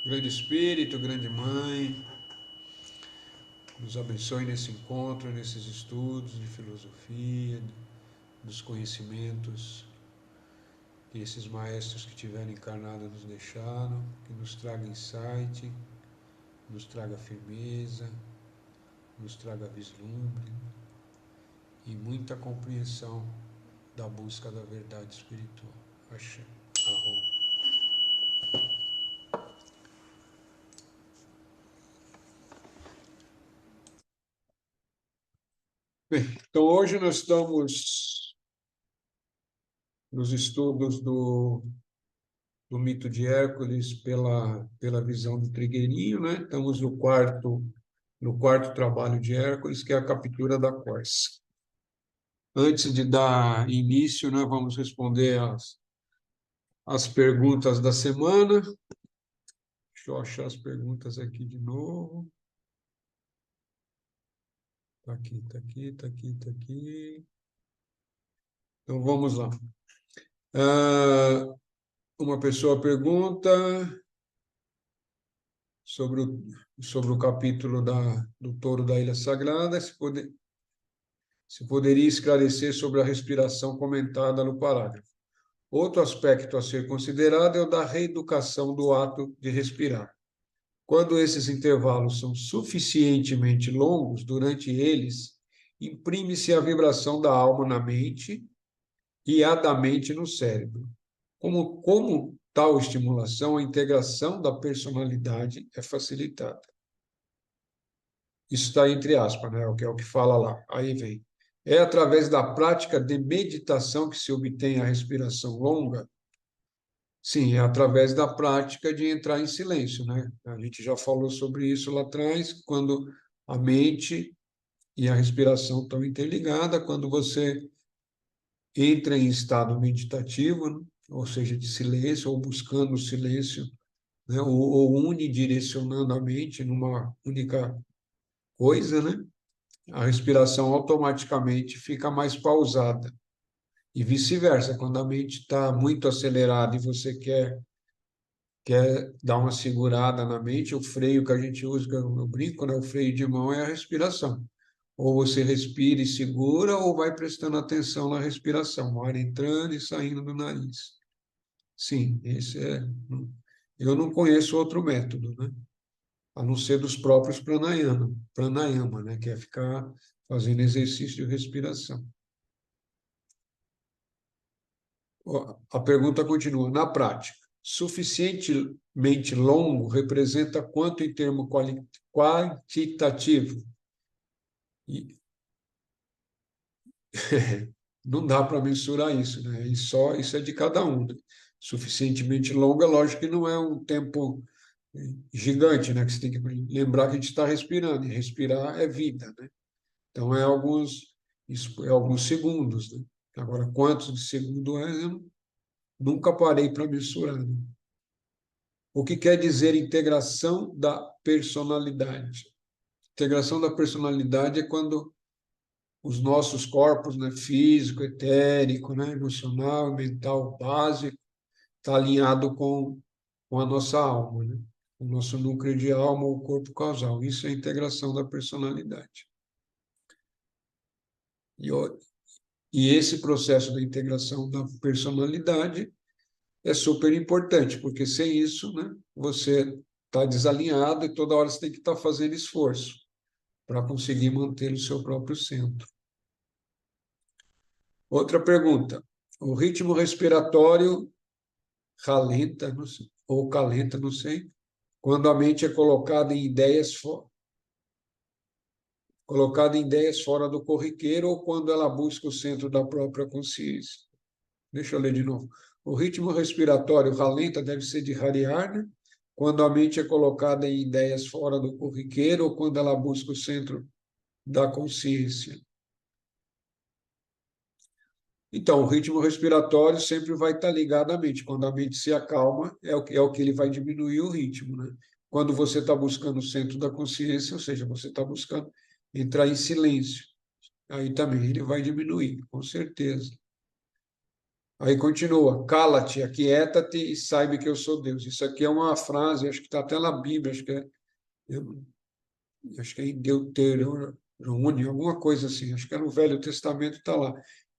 Grande Espírito, Grande Mãe, nos abençoe nesse encontro, nesses estudos de filosofia, dos conhecimentos que esses maestros que tiveram encarnado nos deixaram, que nos traga insight, nos traga firmeza, nos traga vislumbre e muita compreensão da busca da verdade espiritual. Axé. Arrom. Bem, então hoje nós estamos nos estudos do mito de Hércules pela visão do Trigueirinho, né? Estamos no quarto trabalho de Hércules, que é a captura da Corça. Antes de dar início, né, vamos responder as perguntas da semana. Deixa eu achar as perguntas aqui de novo. Está aqui, está aqui, está aqui, está aqui. Então, vamos lá. Uma pessoa pergunta sobre o capítulo do touro da Ilha Sagrada, se poderia esclarecer sobre a respiração comentada no parágrafo. Outro aspecto a ser considerado é o da reeducação do ato de respirar. Quando esses intervalos são suficientemente longos, durante eles, imprime-se a vibração da alma na mente e a da mente no cérebro. Como tal estimulação, a integração da personalidade é facilitada. Isso está entre aspas, né? Que é o que fala lá. Aí vem. É através da prática de meditação que se obtém a respiração longa? Sim, é através da prática de entrar em silêncio, né? A gente já falou sobre isso lá atrás, quando a mente e a respiração estão interligadas, quando você entra em estado meditativo, né? Ou seja, de silêncio, ou buscando o silêncio, né? Ou unidirecionando a mente numa única coisa, né? A respiração automaticamente fica mais pausada. E vice-versa, quando a mente está muito acelerada e você quer dar uma segurada na mente, o freio que a gente usa, que eu brinco, né? O freio de mão é a respiração. Ou você respira e segura, ou vai prestando atenção na respiração, o ar entrando e saindo do nariz. Sim, esse é. Eu não conheço outro método, né? A não ser dos próprios pranayama, né? Que é ficar fazendo exercício de respiração. A pergunta continua. Na prática, suficientemente longo representa quanto em termo quantitativo? E não dá para mensurar isso, né? E só isso é de cada um, né? Suficientemente longo, é lógico que não é um tempo gigante, né? Que você tem que lembrar que a gente está respirando, e respirar é vida, né? Então é alguns segundos, né? Agora, quantos de segundo é, eu nunca parei para mensurar, né? O que quer dizer integração da personalidade? Integração da personalidade é quando os nossos corpos, né, físico, etérico, né, emocional, mental, básico, está alinhado com a nossa alma, né? O nosso núcleo de alma, o corpo causal. Isso é a integração da personalidade. E, e esse processo da integração da personalidade é super importante, porque sem isso, né, você está desalinhado e toda hora você tem que estar fazendo esforço para conseguir manter o seu próprio centro. Outra pergunta. O ritmo respiratório ralenta, não sei, ou calenta, não sei, quando a mente é colocada em ideias fora do corriqueiro ou quando ela busca o centro da própria consciência. Deixa eu ler de novo. O ritmo respiratório ralenta deve ser de rarear, né? Quando a mente é colocada em ideias fora do corriqueiro ou quando ela busca o centro da consciência. Então, o ritmo respiratório sempre vai estar ligado à mente. Quando a mente se acalma, é o que ele vai diminuir o ritmo, né? Quando você está buscando o centro da consciência, ou seja, você está buscando entrar em silêncio, aí também ele vai diminuir, com certeza. Aí continua, cala-te, aquieta-te e saiba que eu sou Deus. Isso aqui é uma frase, acho que está até na Bíblia, eu- acho que é em Deuteronômio, alguma coisa assim, acho que é no Velho Testamento, está lá.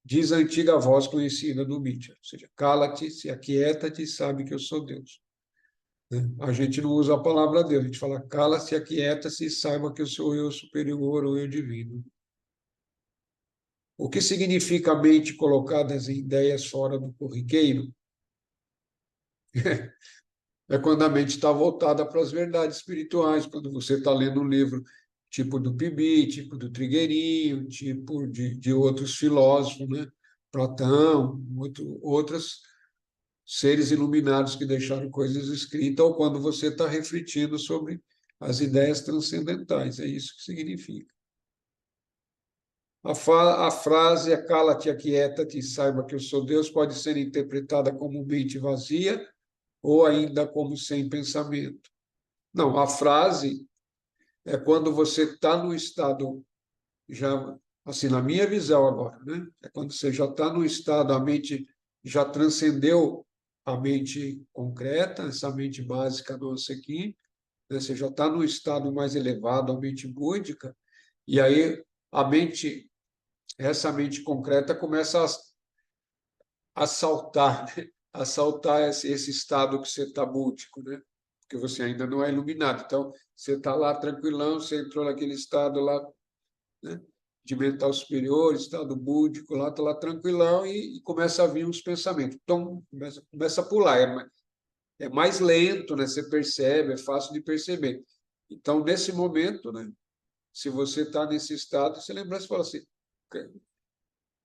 Diz a antiga voz conhecida do Mídia, ou seja, cala-te, se aquieta-te e sabe que eu sou Deus. Né? A gente não usa a palavra Deus, a gente fala cala-se, aquieta-se e saiba que eu sou eu superior ou eu divino. O que significa mente colocadas em ideias fora do corriqueiro? É quando a mente está voltada para as verdades espirituais, quando você está lendo um livro tipo do Pibi, tipo do Trigueirinho, tipo de outros filósofos, né? Platão, outros seres iluminados que deixaram coisas escritas, ou quando você está refletindo sobre as ideias transcendentais, é isso que significa. A frase "cala-te, aquieta-te e saiba que eu sou Deus" pode ser interpretada como mente vazia ou ainda como sem pensamento. Não, a frase é quando você está no estado, já, assim, na minha visão agora, né? É quando você já está no estado, a mente já transcendeu a mente concreta, essa mente básica nossa aqui, né? Você já está no estado mais elevado, a mente búdica, e aí a mente, essa mente concreta começa a saltar, né? A saltar esse estado que você está búdico, né? Porque você ainda não é iluminado. Então, você está lá tranquilão, você entrou naquele estado lá, né, de mental superior, estado búdico, lá está lá tranquilão e começa a vir uns pensamentos. Então, começa a pular. É mais lento, né? Você percebe, é fácil de perceber. Então, nesse momento, né, se você está nesse estado, você lembra, você fala assim,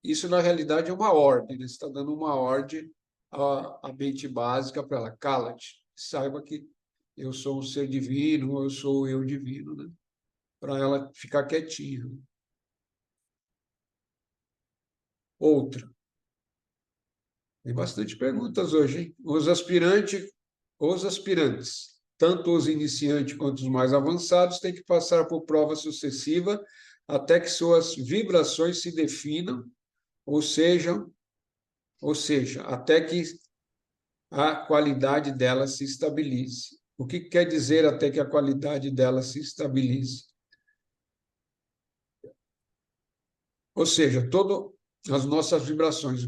isso na realidade é uma ordem, né? Você está dando uma ordem à mente básica para ela, cala-te, saiba que eu sou um ser divino, ou eu sou o eu divino, né? Para ela ficar quietinha. Outra, tem bastante perguntas hoje, hein? Os aspirantes, tanto os iniciantes quanto os mais avançados, têm que passar por prova sucessiva até que suas vibrações se definam, ou seja, até que a qualidade dela se estabilize. O que quer dizer até que a qualidade dela se estabilize? Ou seja, todas as nossas vibrações, o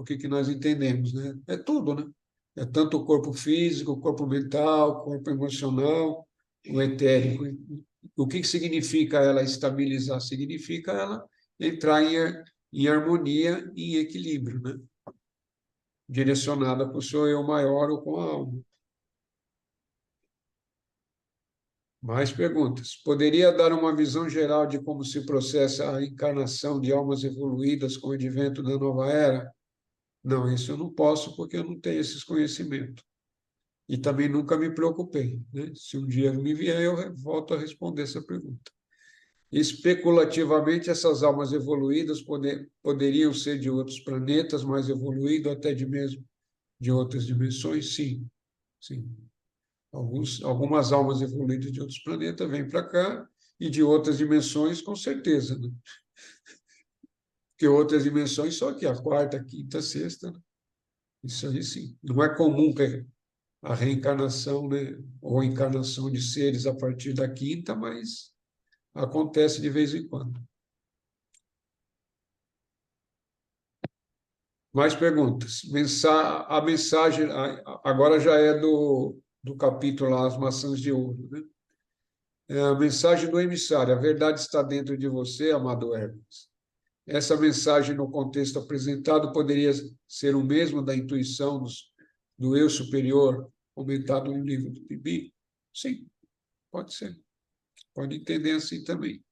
que nós entendemos, né? É tudo, né? É tanto o corpo físico, o corpo mental, o corpo emocional, o etérico. O que significa ela estabilizar? Significa ela entrar em harmonia e em equilíbrio, né? Direcionada para o seu eu maior ou com a alma. Mais perguntas. Poderia dar uma visão geral de como se processa a encarnação de almas evoluídas com o advento da nova era? Não, isso eu não posso porque eu não tenho esses conhecimentos. E também nunca me preocupei, né? Se um dia me vier, eu volto a responder essa pergunta. Especulativamente, essas almas evoluídas poderiam ser de outros planetas mais evoluídos, até de mesmo de outras dimensões? Sim, sim. Algumas almas evoluídas de outros planetas vêm para cá e de outras dimensões, com certeza, né? Porque outras dimensões só aqui, a quarta, a quinta, a sexta, né? Isso aí sim. Não é comum que a reencarnação, né, ou a encarnação de seres a partir da quinta, mas acontece de vez em quando. Mais perguntas. A mensagem, agora já é do capítulo lá, As Maçãs de Ouro, né? É a mensagem do emissário. A verdade está dentro de você, amado Hermes. Essa mensagem, no contexto apresentado, poderia ser o mesmo da intuição do eu superior, comentado no livro do Bibi? Sim, pode ser. Pode entender assim também.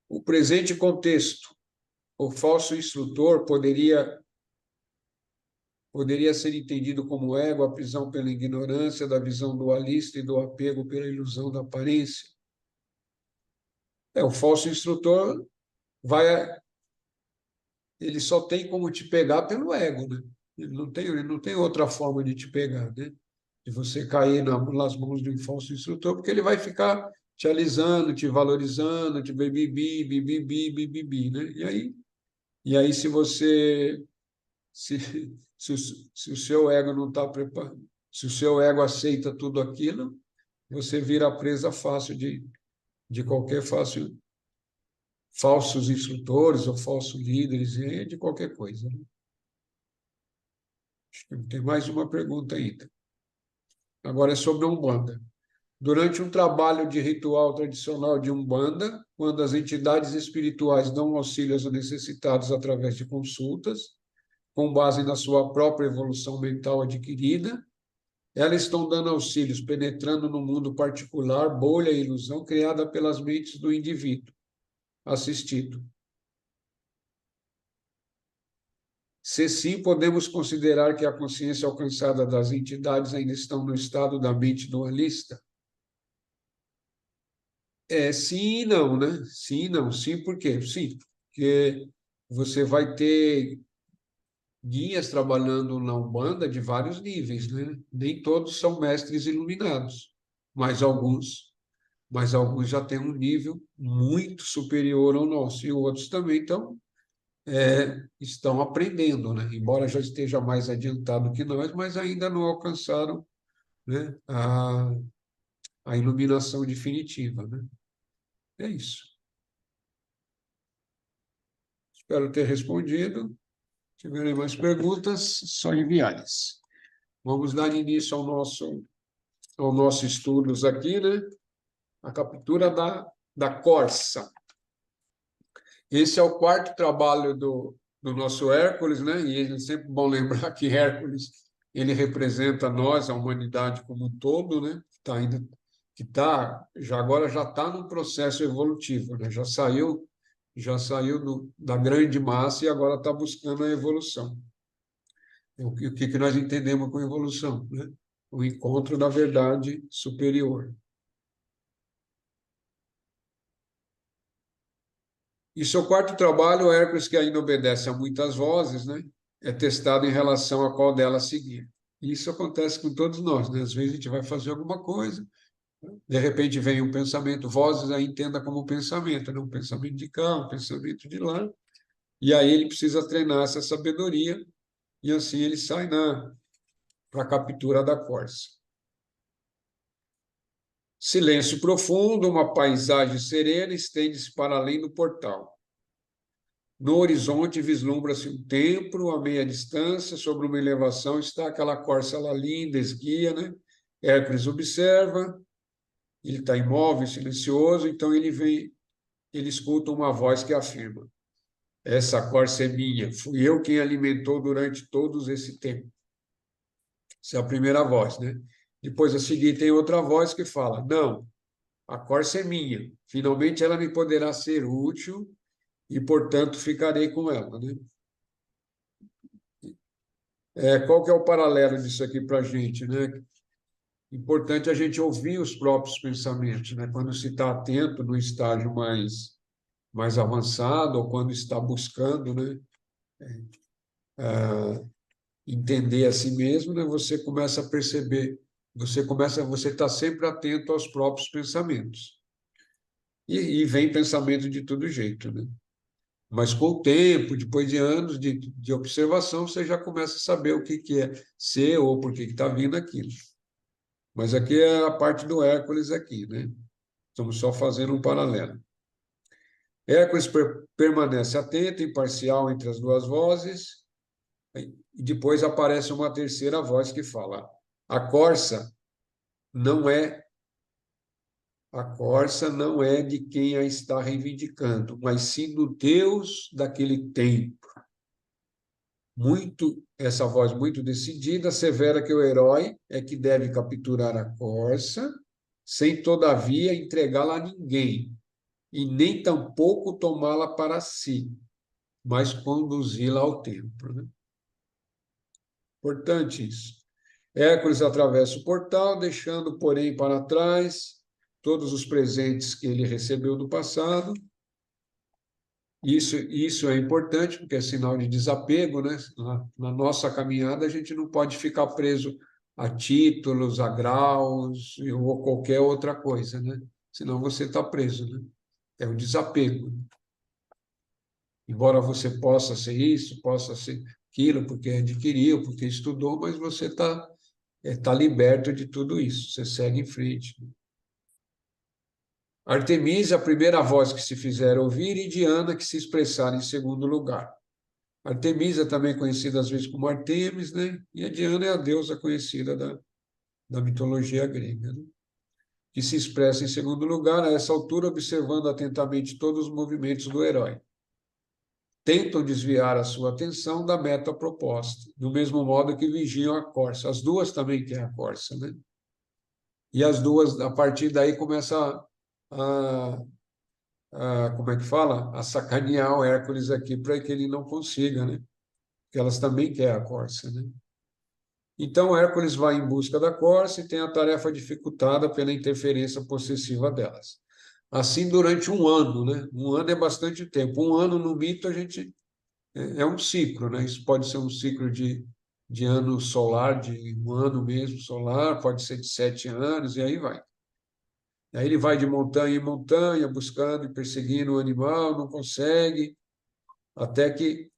O presente contexto, o falso instrutor poderia ser entendido como ego, a prisão pela ignorância, da visão dualista e do apego pela ilusão da aparência. O falso instrutor vai ele só tem como te pegar pelo ego, né? Ele não tem outra forma de te pegar, né? De você cair nas mãos de um falso instrutor, porque ele vai ficar te alisando, te valorizando, te bibibi, bibibi, bibibi, né? E aí se você se, se o seu ego não está preparado, se o seu ego aceita tudo aquilo, você vira presa fácil de qualquer fácil, falsos instrutores ou falsos líderes, de qualquer coisa. Né? Acho que tem mais uma pergunta ainda. Agora é sobre a Umbanda. Durante um trabalho de ritual tradicional de Umbanda, quando as entidades espirituais dão auxílio aos necessitados através de consultas, com base na sua própria evolução mental adquirida, elas estão dando auxílios, penetrando no mundo particular, bolha e ilusão criada pelas mentes do indivíduo assistido. Se sim, podemos considerar que a consciência alcançada das entidades ainda estão no estado da mente dualista? Sim e não, né? Sim e não. Sim, por quê? Sim, porque você vai ter guias trabalhando na Umbanda de vários níveis, né? Nem todos são mestres iluminados, mas alguns já têm um nível muito superior ao nosso, e outros também estão aprendendo, né? Embora já esteja mais adiantado que nós, mas ainda não alcançaram, né, a iluminação definitiva, né? É isso. Espero ter respondido. Se tiverem mais perguntas, só enviá-las. Vamos dar início ao nosso estudos aqui, né? A captura da corça. Esse é o quarto trabalho do nosso Hércules, né? E é sempre bom lembrar que Hércules ele representa nós, a humanidade como um todo, né? Já agora já está no processo evolutivo, né? Já saiu da grande massa e agora está buscando a evolução. O que nós entendemos com evolução, né? O encontro da verdade superior. E seu quarto trabalho, Hércules, que ainda obedece a muitas vozes, né? É testado em relação a qual delas seguir. E isso acontece com todos nós, né? Às vezes a gente vai fazer alguma coisa, de repente vem um pensamento, vozes aí entenda como pensamento, né? Um pensamento de cá, um pensamento de lá, e aí ele precisa treinar essa sabedoria, e assim ele sai para a captura da corça. Silêncio profundo, uma paisagem serena estende-se para além do portal. No horizonte vislumbra-se um templo a meia distância, sobre uma elevação está aquela corça lá linda, esguia, né? Hércules observa, ele está imóvel, silencioso, então ele escuta uma voz que afirma: essa corça é minha, fui eu quem alimentou durante todo esse tempo. Essa é a primeira voz, né? Depois a seguir tem outra voz que fala: não, a corça é minha, finalmente ela me poderá ser útil e, portanto, ficarei com ela, né? Qual que é o paralelo disso aqui para a gente, né? Importante a gente ouvir os próprios pensamentos, né? Quando se está atento no estágio mais avançado ou quando está buscando, né? Entender a si mesmo, né? Você começa a perceber, você está sempre atento aos próprios pensamentos. E vem pensamento de todo jeito, né? Mas com o tempo, depois de anos de observação, você já começa a saber o que é ser ou por que está vindo aquilo. Mas aqui é a parte do Hércules aqui, né? Estamos só fazendo um paralelo. Hércules permanece atento, imparcial entre as duas vozes, e depois aparece uma terceira voz que fala: a corça não é de quem a está reivindicando, mas sim do Deus daquele tempo. Essa voz muito decidida assevera que o herói é que deve capturar a corça, sem todavia entregá-la a ninguém, e nem tampouco tomá-la para si, mas conduzi-la ao templo. Né? Importante isso. Hércules atravessa o portal, deixando, porém, para trás todos os presentes que ele recebeu do passado. Isso é importante, porque é sinal de desapego, né? Na nossa caminhada, a gente não pode ficar preso a títulos, a graus ou qualquer outra coisa, né? Senão você está preso, né? É o desapego. Embora você possa ser isso, aquilo, porque adquiriu, porque estudou, mas você tá liberto de tudo isso, você segue em frente. Artemisa, a primeira voz que se fizer ouvir, e Diana, que se expressar em segundo lugar. Artemisa, também conhecida às vezes como Artemis, né? E a Diana é a deusa conhecida da mitologia grega, né? Que se expressa em segundo lugar, a essa altura, observando atentamente todos os movimentos do herói. Tentam desviar a sua atenção da meta proposta, do mesmo modo que vigiam a corça. As duas também querem a corça, né? E as duas, a partir daí, começa como é que fala? A sacanear o Hércules aqui para que ele não consiga, né? Porque elas também querem a corça, né? Então, Hércules vai em busca da corça e tem a tarefa dificultada pela interferência possessiva delas. Assim, durante um ano, né? Um ano é bastante tempo. Um ano no mito a gente é um ciclo, né? Isso pode ser um ciclo de ano solar, de um ano mesmo solar, pode ser de 7 anos, e aí vai. Aí ele vai de montanha em montanha, buscando e perseguindo o animal, não consegue, até que.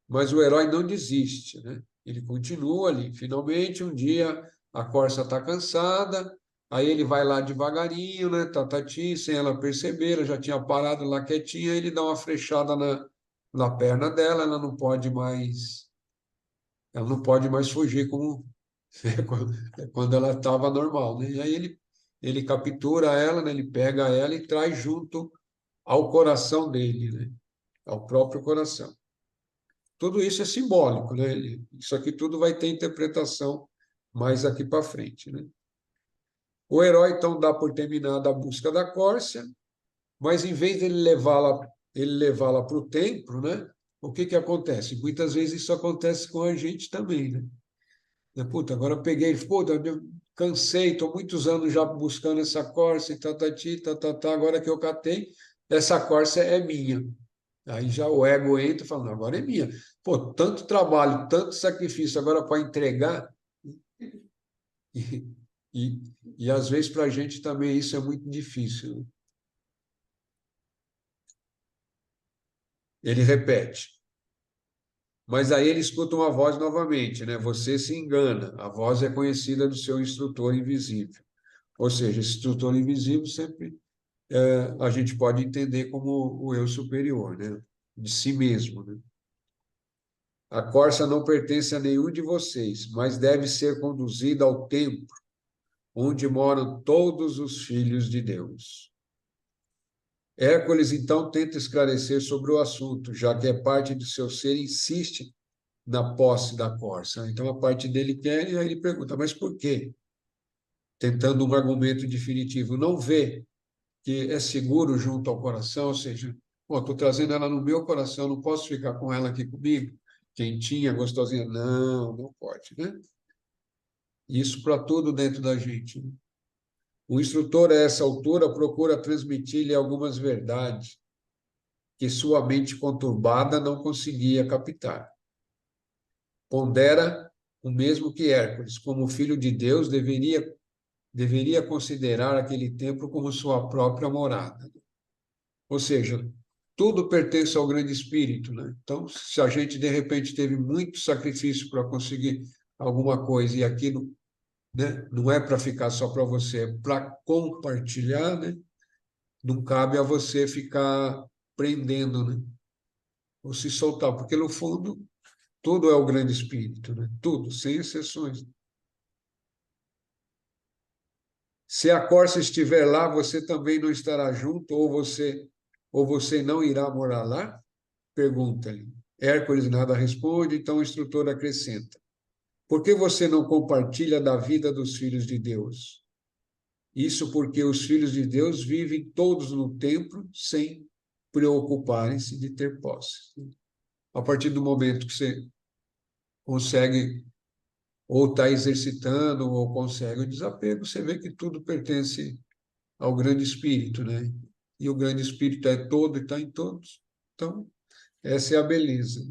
Mas o herói não desiste, né? Ele continua ali. Finalmente, um dia, a corça está cansada, aí ele vai lá devagarinho, né? Tatati, sem ela perceber, ela já tinha parado lá quietinha, ele dá uma flechada na perna dela, ela não pode mais fugir como quando ela estava normal, né? E aí ele captura ela, né? Ele pega ela e traz junto ao coração dele, né? Ao próprio coração. Tudo isso é simbólico, né? Isso aqui tudo vai ter interpretação mais aqui para frente, né? O herói então dá por terminada a busca da Córcia, mas em vez de ele levá-la para o templo, né? O que que acontece? Muitas vezes isso acontece com a gente também, né? Puta, agora eu peguei, pô, eu cansei, estou muitos anos já buscando essa Corsa, e agora que eu catei, essa Corsa é minha. Aí já o ego entra e fala, não, agora é minha. Pô, tanto trabalho, tanto sacrifício agora para entregar, e, e, e às vezes para a gente também isso é muito difícil, né? Ele repete, mas aí ele escuta uma voz novamente, né? Você se engana, a voz é conhecida do seu instrutor invisível. Ou seja, esse instrutor invisível sempre a gente pode entender como o eu superior, né? De si mesmo, né? A corça não pertence a nenhum de vocês, mas deve ser conduzida ao templo, onde moram todos os filhos de Deus. Hércules então tenta esclarecer sobre o assunto, já que é parte do seu ser insiste na posse da corça. Então a parte dele quer, e aí ele pergunta, mas por quê? Tentando um argumento definitivo. Não vê que é seguro junto ao coração, ou seja, estou trazendo ela no meu coração, não posso ficar com ela aqui comigo, quentinha, gostosinha. Não, não pode, né? Isso para tudo dentro da gente, né? O instrutor, a essa altura, procura transmitir-lhe algumas verdades que sua mente conturbada não conseguia captar. Pondera o mesmo que Hércules, como filho de Deus, deveria considerar aquele templo como sua própria morada. Ou seja, tudo pertence ao grande espírito, né? Então, se a gente de repente teve muito sacrifício para conseguir alguma coisa e aquilo, né, não é para ficar só para você, é para compartilhar, né? Não cabe a você ficar prendendo, né? Ou se soltar, porque no fundo tudo é o grande espírito, né? Tudo, sem exceções. Se a corça estiver lá, você também não estará junto, ou você não irá morar lá? Pergunta-lhe. Hércules nada responde, então o instrutor acrescenta: por que você não compartilha da vida dos filhos de Deus? Isso porque os filhos de Deus vivem todos no templo sem preocuparem-se de ter posse. A partir do momento que você consegue ou está exercitando ou consegue o desapego, você vê que tudo pertence ao grande espírito, né? E o grande espírito é todo e está em todos. Então, essa é a beleza.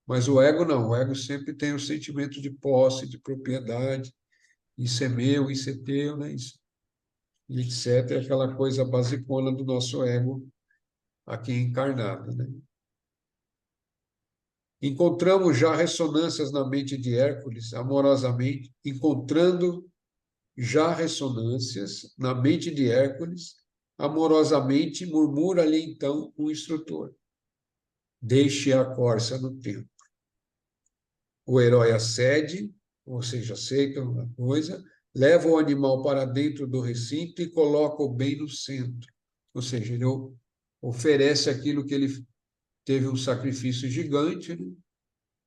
Mas o ego não, o ego sempre tem o sentimento de posse, de propriedade, isso é meu, isso é teu, né? Isso, e etc. É aquela coisa basicona do nosso ego aqui encarnado, né? Encontramos já ressonâncias na mente de Hércules, amorosamente, encontrando já ressonâncias na mente de Hércules, amorosamente murmura-lhe então o instrutor: deixe a corça no templo. O herói acede, ou seja, aceita uma coisa, leva o animal para dentro do recinto e coloca-o bem no centro. Ou seja, ele oferece aquilo que ele teve um sacrifício gigante, né?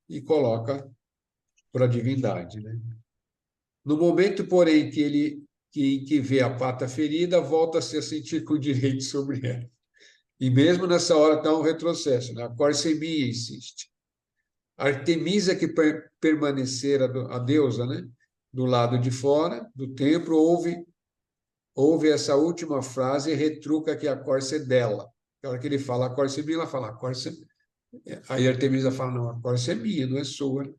E coloca para a divindade, né? No momento, porém, que vê a pata ferida, volta-se a sentir com direito sobre ela. E mesmo nessa hora está um retrocesso, né? A Corsemia insiste. Artemisa, que permanecera a deusa, né? Do lado de fora do templo, ouve essa última frase e retruca que a corça é dela. Na hora que ele fala a corça é minha, ela fala a corça. Aí Artemisa fala: não, a corça é minha, não é sua.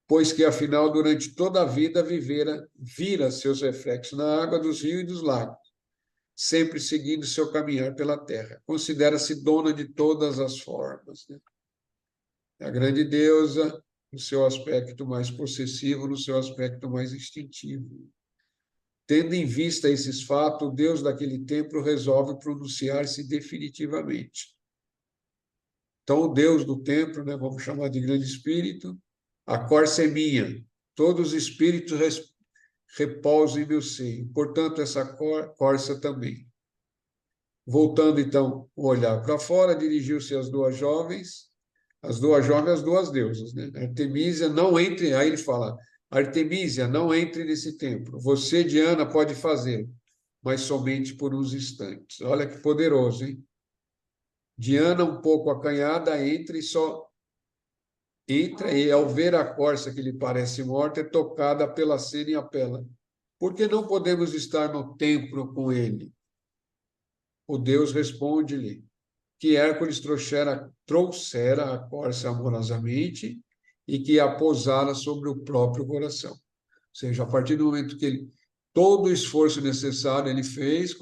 Pois que, afinal, durante toda a vida vira seus reflexos na água dos rios e dos lagos, sempre seguindo seu caminhar pela terra. Considera-se dona de todas as formas, né? A grande deusa, no seu aspecto mais possessivo, no seu aspecto mais instintivo. Tendo em vista esses fatos, o Deus daquele templo resolve pronunciar-se definitivamente. Então, o Deus do templo, né, vamos chamar de grande espírito, a corça é minha, todos os espíritos repousam em meu seio, portanto, essa corça também. Voltando, então, o olhar para fora, dirigiu-se às duas jovens, as duas deusas, né? Artemísia, não entre, aí ele fala, Artemísia, não entre nesse templo, você, Diana, pode fazê-lo, mas somente por uns instantes. Olha que poderoso, hein? Diana, um pouco acanhada, entra e, ao ver a corça que lhe parece morta, é tocada pela cena e apela: por que não podemos estar no templo com ele? O Deus responde-lhe que Hércules trouxera a corça amorosamente e que a pousara sobre o próprio coração. Ou seja, a partir do momento que ele, todo o esforço necessário ele fez,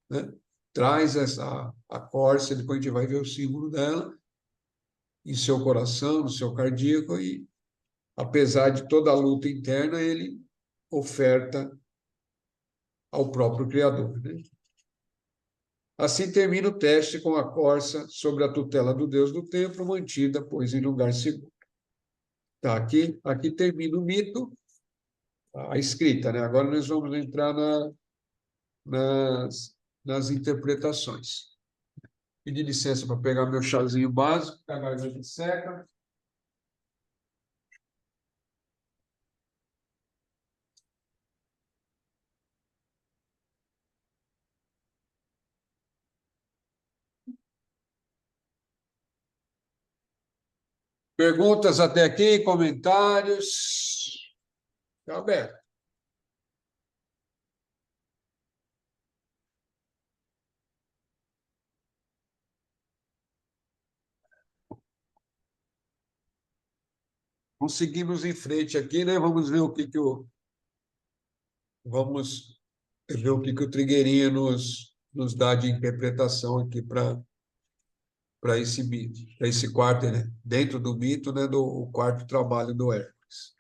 né, traz a corça, depois a gente vai ver o símbolo dela, em seu coração, no seu cardíaco, e apesar de toda a luta interna, ele oferta ao próprio Criador, né? Assim termina o teste com a corça sobre a tutela do Deus do templo, mantida, pois, em lugar seguro. Tá, aqui termina o mito, a escrita, né? Agora nós vamos entrar nas, nas interpretações. Pedir licença para pegar meu chazinho básico, que a garganta seca. Perguntas até aqui, comentários? Está aberto. Vamos seguimos em frente aqui, né? Vamos ver o que que o vamos ver o que que o Trigueirinho nos dá de interpretação aqui para esse mito, para esse quarto, né? Dentro do mito, né? Do o quarto trabalho do Hércules.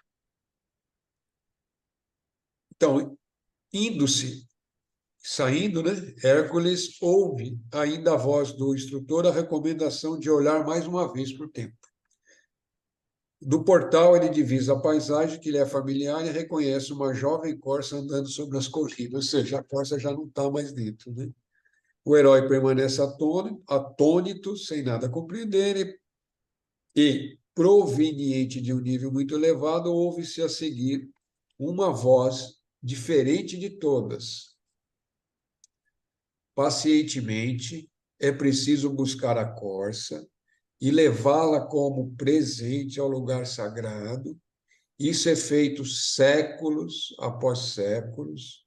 Então, saindo, né? Hércules ouve ainda a voz do instrutor a recomendação de olhar mais uma vez para o templo. Do portal, ele divisa a paisagem que lhe é familiar e reconhece uma jovem corça andando sobre as colinas, ou seja, a corça já não está mais dentro, né? O herói permanece atônito, sem nada compreender, e, proveniente de um nível muito elevado, ouve-se a seguir uma voz diferente de todas. Pacientemente, é preciso buscar a corça e levá-la como presente ao lugar sagrado. Isso é feito séculos após séculos,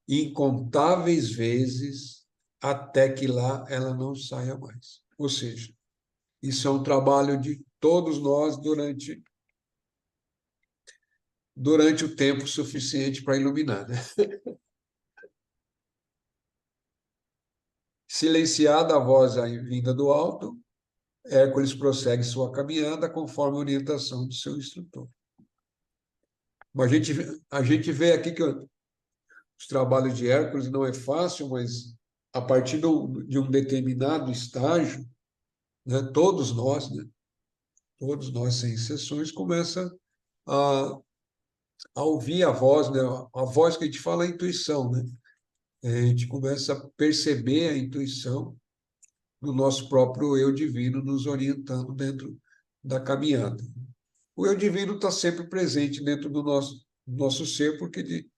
incontáveis vezes, até que lá ela não saia mais. Ou seja, isso é um trabalho de todos nós durante o tempo suficiente para iluminar, né? Silenciada a voz vinda do alto, Hércules prossegue sua caminhada conforme a orientação do seu instrutor. Mas a gente vê aqui que os trabalhos de Hércules não é fácil, mas a partir de um determinado estágio, né, todos nós, sem exceções, começa a, a ouvir a voz, né, a voz que a gente fala é a intuição, né? A gente começa a perceber a intuição do nosso próprio eu divino nos orientando dentro da caminhada. O eu divino está sempre presente dentro do nosso ser, porque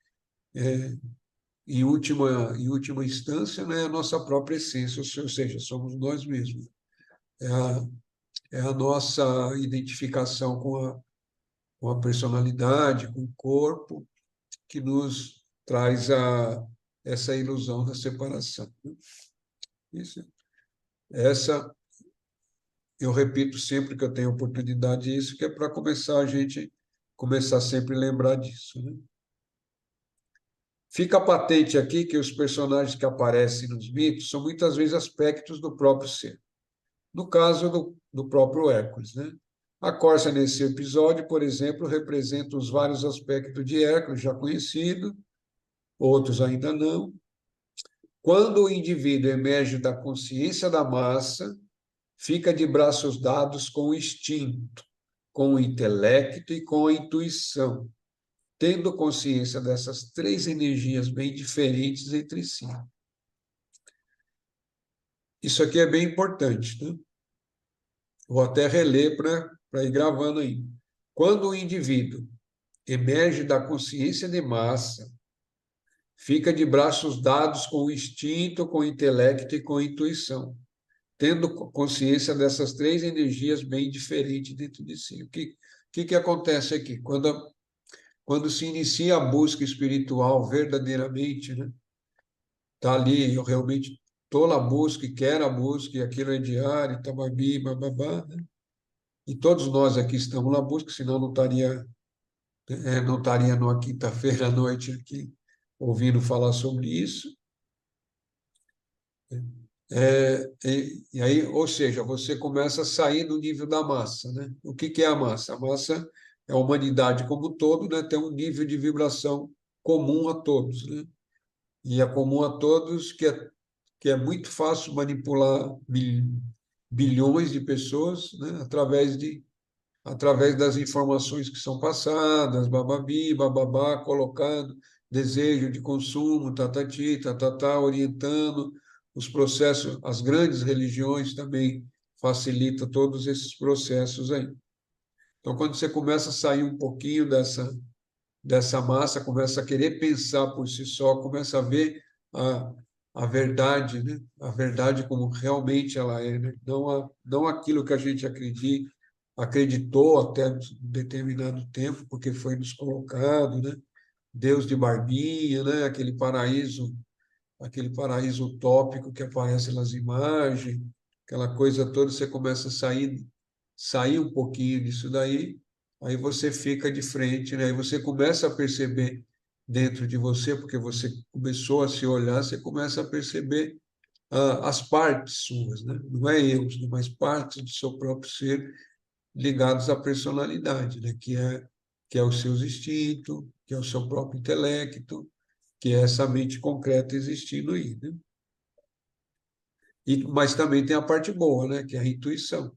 em última instância, né, é a nossa própria essência, ou seja, somos nós mesmos. É a, é a nossa identificação com a personalidade, com o corpo, que nos traz essa ilusão da separação. Isso, essa, eu repito sempre que eu tenho oportunidade isso, que é para começar a gente começar sempre a lembrar disso, né? Fica patente aqui que os personagens que aparecem nos mitos são muitas vezes aspectos do próprio ser. No caso do próprio Hércules, né? A Corça, nesse episódio, por exemplo, representa os vários aspectos de Hércules, já conhecido, outros ainda não. Quando o indivíduo emerge da consciência da massa, fica de braços dados com o instinto, com o intelecto e com a intuição, tendo consciência dessas três energias bem diferentes entre si. Isso aqui é bem importante, né? Vou até reler para ir gravando aí. Quando o indivíduo emerge da consciência de massa, fica de braços dados com o instinto, com o intelecto e com a intuição, tendo consciência dessas três energias bem diferentes dentro de si. O que acontece aqui? Quando se inicia a busca espiritual verdadeiramente, né? Está ali, eu realmente estou na busca e quero a busca, e aquilo é diário, tababi, bababá, né? E todos nós aqui estamos na busca, senão não estaria numa quinta-feira à noite aqui ouvindo falar sobre isso. E aí, ou seja, você começa a sair do nível da massa, né? O que é a massa? A massa é a humanidade como um todo, né? Tem um nível de vibração comum a todos, né? E é comum a todos que é muito fácil manipular bilhões de pessoas, né? Através das informações que são passadas, bababi, bababá, colocando desejo de consumo, tatati, tatatá, orientando os processos, as grandes religiões também facilitam todos esses processos aí. Então, quando você começa a sair um pouquinho dessa massa, começa a querer pensar por si só, começa a ver a, a verdade, né? A verdade como realmente ela é, né? Não aquilo que a gente acreditou até um determinado tempo, porque foi nos colocado, né? Deus de barbinha, né? Aquele paraíso utópico que aparece nas imagens, aquela coisa toda, você começa a sair um pouquinho disso daí, aí você fica de frente, né? Aí você começa a perceber dentro de você, porque você começou a se olhar, você começa a perceber as partes suas, né? Não é eu, mas partes do seu próprio ser ligados à personalidade, né? Que é os seus instintos, que é o seu próprio intelecto, que é essa mente concreta existindo aí, né? Mas também tem a parte boa, né? Que é a intuição.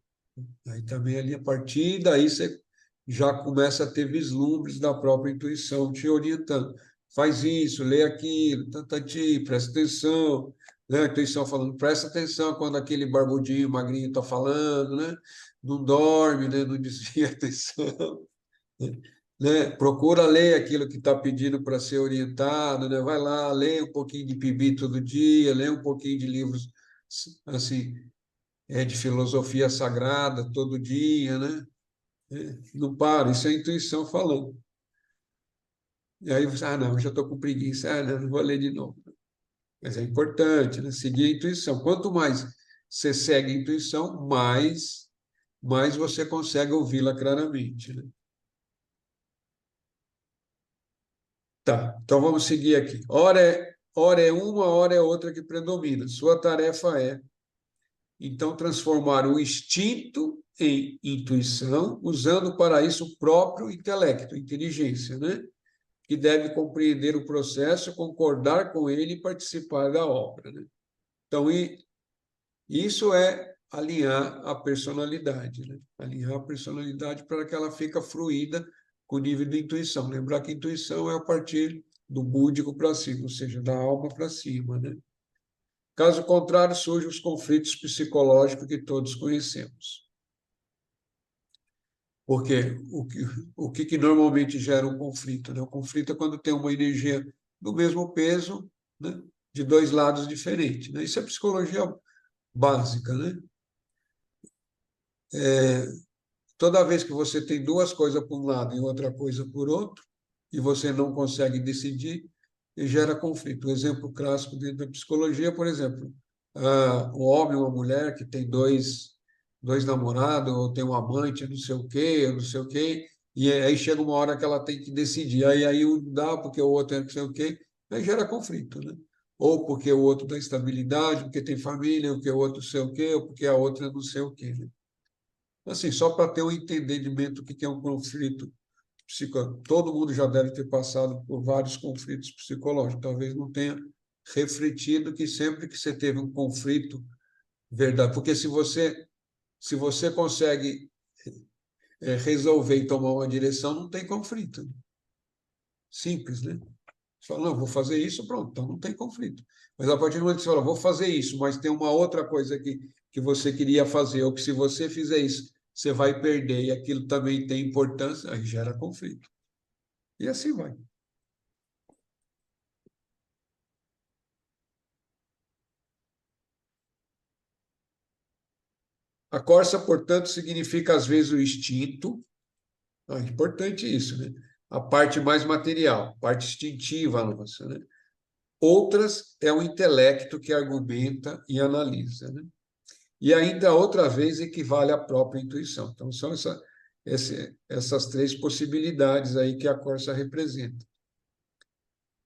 Aí também ali, a partir daí, você já começa a ter vislumbres da própria intuição te orientando. Faz isso, lê aquilo, tantati, presta atenção. Né? A intuição falando, presta atenção quando aquele barbudinho, magrinho está falando, né? Não dorme, né? Não desvia a atenção. Né? Procura ler aquilo que está pedindo para ser orientado, né? Vai lá, lê um pouquinho de Pibi todo dia, lê um pouquinho de livros assim, de filosofia sagrada todo dia, né? Não para, isso é a intuição falando. E aí você, não, já estou com preguiça, não vou ler de novo. Mas é importante, né? Seguir a intuição. Quanto mais você segue a intuição, mais você consegue ouvi-la claramente, né? Tá, então vamos seguir aqui. Ora é uma, ora é outra que predomina. Sua tarefa é então transformar o instinto em intuição, usando para isso o próprio intelecto, inteligência, né? Que deve compreender o processo, concordar com ele e participar da obra, né? Então, isso é alinhar a personalidade, né? Alinhar a personalidade para que ela fique fluida com o nível de intuição. Lembrar que intuição é a partir do búdico para cima, ou seja, da alma para cima, né? Caso contrário, surgem os conflitos psicológicos que todos conhecemos. Porque o que normalmente gera um conflito, né? O conflito é quando tem uma energia do mesmo peso, né? De dois lados diferentes, né? Isso é psicologia básica, né? Toda vez que você tem duas coisas por um lado e outra coisa por outro, e você não consegue decidir, gera conflito. Um exemplo clássico dentro da psicologia, por exemplo, um homem ou uma mulher que tem dois namorados, ou tem um amante, não sei o quê, não sei o quê, e aí chega uma hora que ela tem que decidir. Aí um dá porque o outro é não sei o quê, aí gera conflito, né? Ou porque o outro dá estabilidade, porque tem família, ou porque o outro não sei o quê, ou porque a outra não sei o quê, né? Assim, só para ter um entendimento do que é um conflito psicológico. Todo mundo já deve ter passado por vários conflitos psicológicos, talvez não tenha refletido que sempre que você teve um conflito, verdade, porque se você consegue resolver e tomar uma direção, não tem conflito. Simples, né? Você fala, não, vou fazer isso, pronto, então não tem conflito. Mas a partir do momento que você fala, vou fazer isso, mas tem uma outra coisa que você queria fazer, ou que se você fizer isso, você vai perder, e aquilo também tem importância, aí gera conflito. E assim vai. A corça, portanto, significa às vezes o instinto, é importante isso, né? A parte mais material, parte instintiva nossa, né? Outras é o intelecto que argumenta e analisa, né? E ainda outra vez equivale à própria intuição. Então, são essas três possibilidades aí que a Corsa representa.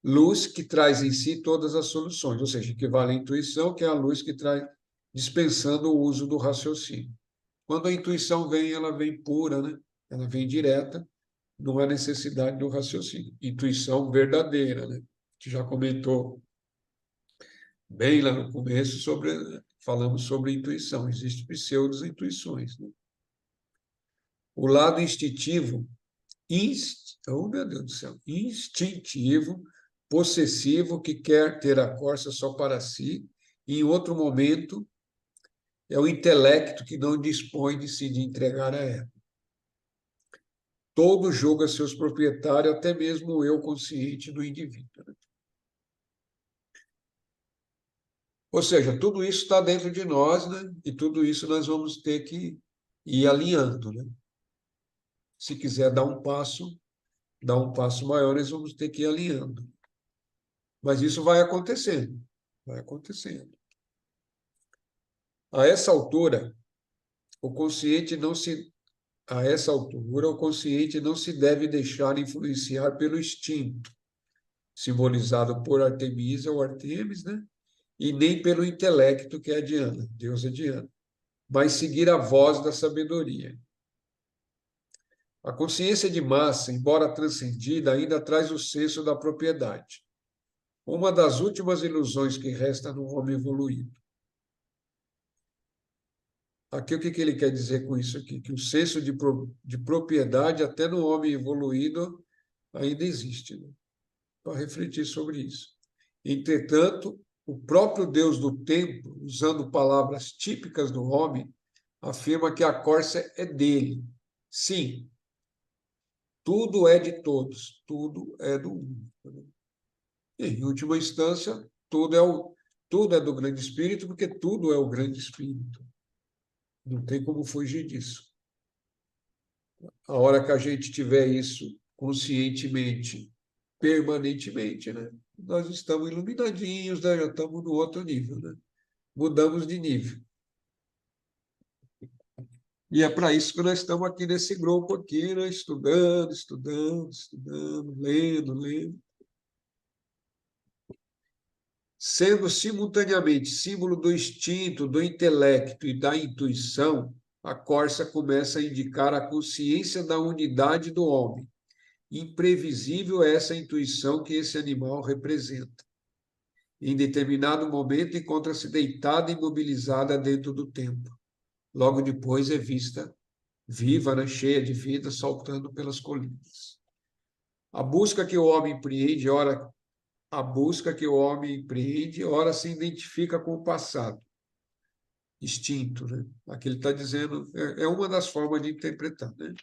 Luz que traz em si todas as soluções, ou seja, equivale à intuição, que é a luz que traz, dispensando o uso do raciocínio. Quando a intuição vem, ela vem pura, né? Ela vem direta, não há necessidade do raciocínio. Intuição verdadeira, né? A gente já comentou bem lá no começo falamos sobre intuição. Existem pseudo-intuições, né? O lado instintivo, oh meu Deus do céu, instintivo, possessivo, que quer ter a corça só para si, e em outro momento é o intelecto que não dispõe de se de entregar a ela. Todo julga seus proprietários, até mesmo o eu consciente do indivíduo, né? Ou seja, tudo isso está dentro de nós, né? E tudo isso nós vamos ter que ir alinhando, né? Se quiser dar um passo maior, nós vamos ter que ir alinhando. Mas isso vai acontecendo, vai acontecendo. A essa altura, o consciente não se a essa altura, o consciente não se deve deixar influenciar pelo instinto, simbolizado por Artemisa ou Artemis, né? E nem pelo intelecto, que é a Diana, deusa Diana, mas seguir a voz da sabedoria. A consciência de massa, embora transcendida, ainda traz o senso da propriedade, uma das últimas ilusões que resta no homem evoluído. Aqui, o que ele quer dizer com isso aqui? Que o senso de propriedade, até no homem evoluído, ainda existe, né? Para refletir sobre isso. Entretanto, o próprio Deus do tempo, usando palavras típicas do homem, afirma que a corça é dele. Sim, tudo é de todos, tudo é do único, né? E, em última instância, tudo é do grande espírito, porque tudo é o grande espírito. Não tem como fugir disso. A hora que a gente tiver isso conscientemente, permanentemente, né? Nós estamos iluminadinhos, né? Já estamos no outro nível, né? Mudamos de nível. E é para isso que nós estamos aqui nesse grupo aqui, né? Estudando, estudando, estudando, lendo, lendo. Sendo simultaneamente símbolo do instinto, do intelecto e da intuição, a corça começa a indicar a consciência da unidade do homem. Imprevisível é essa intuição que esse animal representa. Em determinado momento, encontra-se deitada e imobilizada dentro do templo. Logo depois é vista viva, né, cheia de vida, saltando pelas colinas. A busca que o homem empreende, ora se identifica com o passado, extinto, né? Aqui ele está dizendo, é uma das formas de interpretar, né?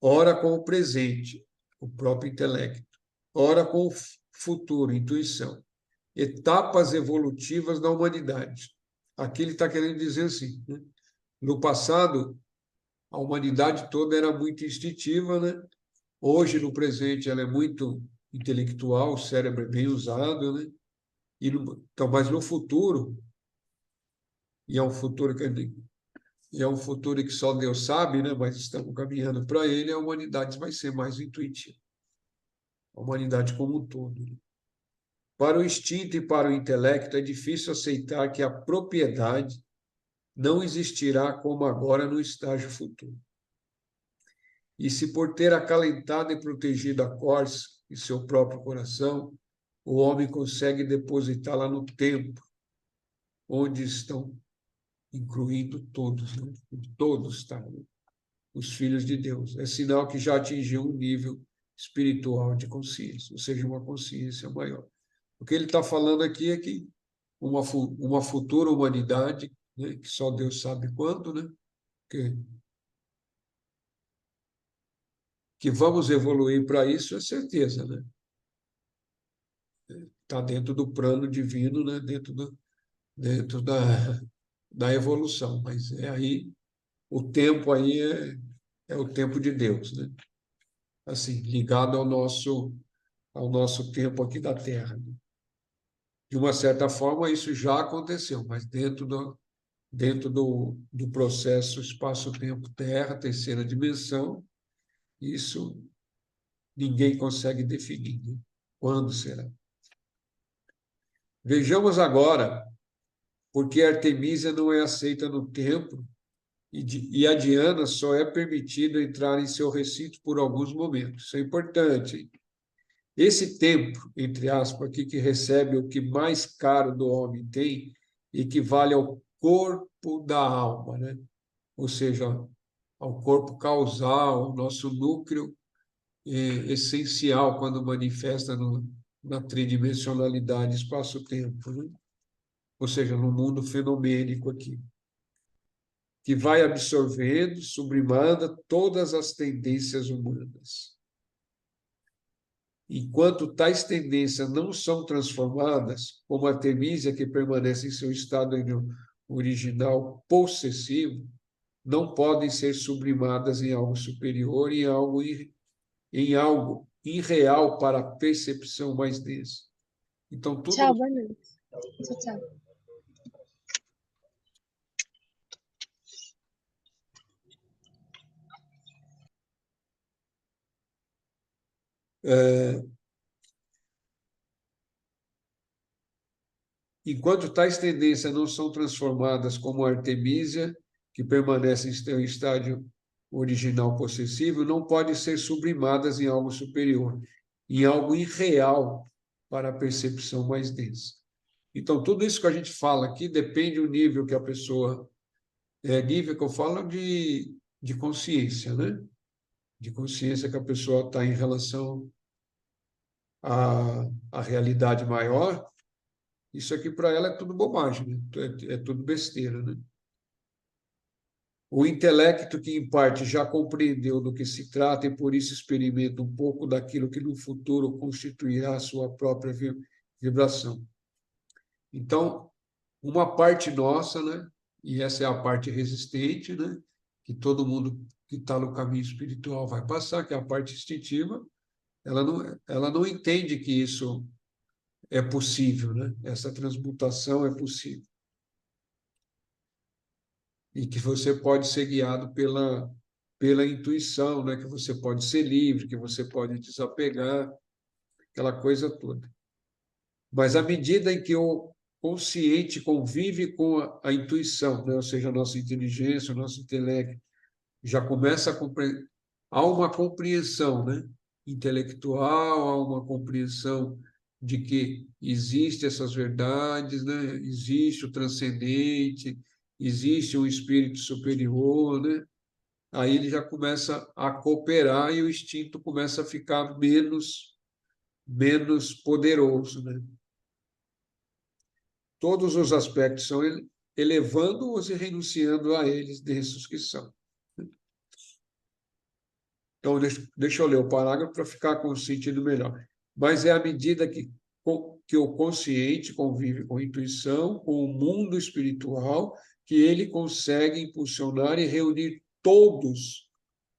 Ora com o presente, o próprio intelecto, ora com o futuro, intuição. Etapas evolutivas da humanidade. Aqui ele está querendo dizer assim, né? No passado, a humanidade toda era muito instintiva, né? Hoje, no presente, ela é muito intelectual, o cérebro é bem usado, né? Então, mas no futuro, e é um futuro que só Deus sabe, né? Mas estamos caminhando para ele, a humanidade vai ser mais intuitiva, a humanidade como um todo, né? Para o instinto e para o intelecto, é difícil aceitar que a propriedade não existirá como agora no estágio futuro. E se por ter acalentado e protegido a corça e seu próprio coração, o homem consegue depositá-la no tempo, onde estão incluindo todos, né? Todos estão, né? Os filhos de Deus. É sinal que já atingiu um nível espiritual de consciência, ou seja, uma consciência maior. O que ele está falando aqui é que uma futura humanidade, né, que só Deus sabe quando, né, que vamos evoluir para isso, é certeza, né? Está dentro do plano divino, né, dentro da evolução, mas o tempo aí é o tempo de Deus, né? Assim, ligado ao nosso tempo aqui da Terra, né? De uma certa forma, isso já aconteceu, mas dentro do processo espaço-tempo-terra, terceira dimensão, isso ninguém consegue definir, né? Quando será? Vejamos agora porque Artemísia não é aceita no templo e a Diana só é permitido entrar em seu recinto por alguns momentos. Isso é importante, hein? Esse templo, entre aspas, aqui, que recebe o que mais caro do homem tem, equivale ao corpo da alma, né? Ou seja, ao corpo causal, ao nosso núcleo essencial quando manifesta na tridimensionalidade espaço-tempo, né? Ou seja, no mundo fenomênico aqui, que vai absorvendo, sublimando todas as tendências humanas. Enquanto tais tendências não são transformadas, como a Artemísia, que permanece em seu estado original possessivo, não podem ser sublimadas em algo superior, em algo irreal para a percepção mais densa. Então, tudo. Tchau, boa noite. Tchau, tchau. Enquanto tais tendências não são transformadas como a Artemísia, que permanece em seu estágio original possessivo, não podem ser sublimadas em algo superior, em algo irreal para a percepção mais densa. Então, tudo isso que a gente fala aqui depende do nível que a pessoa... nível que eu falo de consciência, né? De consciência que a pessoa está em relação à realidade maior. Isso aqui para ela é tudo bobagem, né? É tudo besteira, né? O intelecto que, em parte, já compreendeu do que se trata e, por isso, experimenta um pouco daquilo que no futuro constituirá a sua própria vibração. Então, uma parte nossa, né? E essa é a parte resistente, né? Que todo mundo que está no caminho espiritual vai passar, que é a parte instintiva, ela não entende que isso é possível, né? Essa transmutação é possível. E que você pode ser guiado pela intuição, né? Que você pode ser livre, que você pode desapegar, aquela coisa toda. Mas à medida em que o consciente convive com a intuição, né? Ou seja, a nossa inteligência, o nosso intelecto, já começa a compreender, há uma compreensão, né? Intelectual, há uma compreensão de que existem essas verdades, né? Existe o transcendente, existe um espírito superior, né? Aí ele já começa a cooperar e o instinto começa a ficar menos poderoso, né? Todos os aspectos são elevando-os e renunciando a eles desses que são. Então, deixa eu ler o parágrafo para ficar com o sentido melhor. Mas é à medida que o consciente convive com a intuição, com o mundo espiritual, que ele consegue impulsionar e reunir todos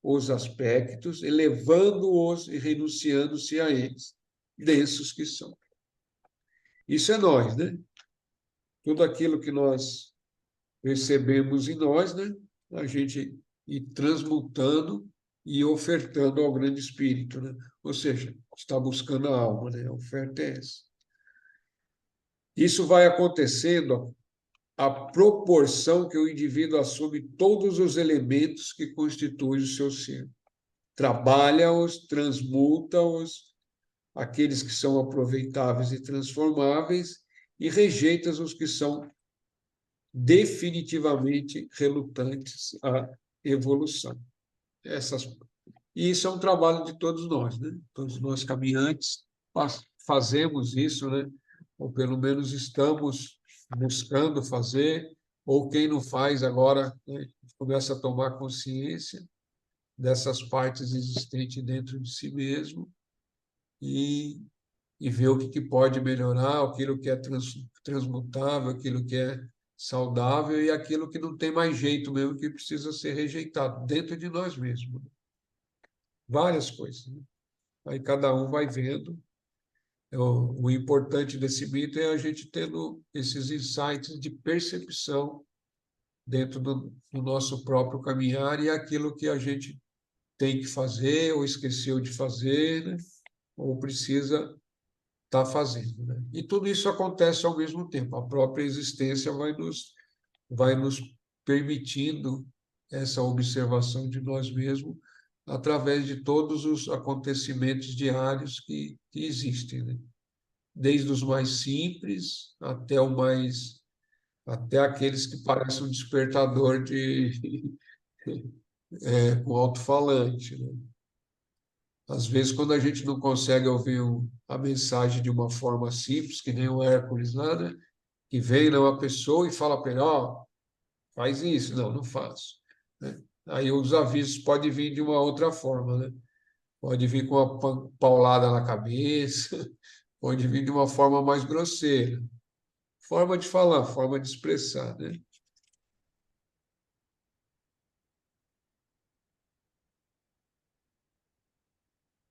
os aspectos, elevando-os e renunciando-se a eles, densos que são. Isso é nós, né? Tudo aquilo que nós recebemos em nós, né? A gente ir transmutando e ofertando ao grande espírito, né? Ou seja, está buscando a alma, né? A oferta é essa. Isso vai acontecendo à proporção que o indivíduo assume todos os elementos que constituem o seu ser. Trabalha-os, transmuta-os, aqueles que são aproveitáveis e transformáveis, e rejeita os que são definitivamente relutantes à evolução. E isso é um trabalho de todos nós, né? Todos nós caminhantes fazemos isso, né? Ou pelo menos estamos buscando fazer, ou quem não faz agora, né, começa a tomar consciência dessas partes existentes dentro de si mesmo e, e ver o que pode melhorar, aquilo que é transmutável, aquilo que é saudável e aquilo que não tem mais jeito mesmo, que precisa ser rejeitado dentro de nós mesmos. Várias coisas, né? Aí cada um vai vendo. O importante desse mito é a gente tendo esses insights de percepção dentro do nosso próprio caminhar e aquilo que a gente tem que fazer ou esqueceu de fazer, né? Ou precisa estar fazendo, né? E tudo isso acontece ao mesmo tempo. A própria existência vai nos permitindo essa observação de nós mesmos através de todos os acontecimentos diários que existem, né? Desde os mais simples até aqueles que parecem um despertador com alto-falante, né? Às vezes, quando a gente não consegue ouvir a mensagem de uma forma simples, que nem o Hércules lá, né? Que vem uma pessoa e fala para ele, ó, faz isso. Não, não faço, né? Aí os avisos podem vir de uma outra forma, né? Pode vir com uma paulada na cabeça, pode vir de uma forma mais grosseira. Forma de falar, forma de expressar, né?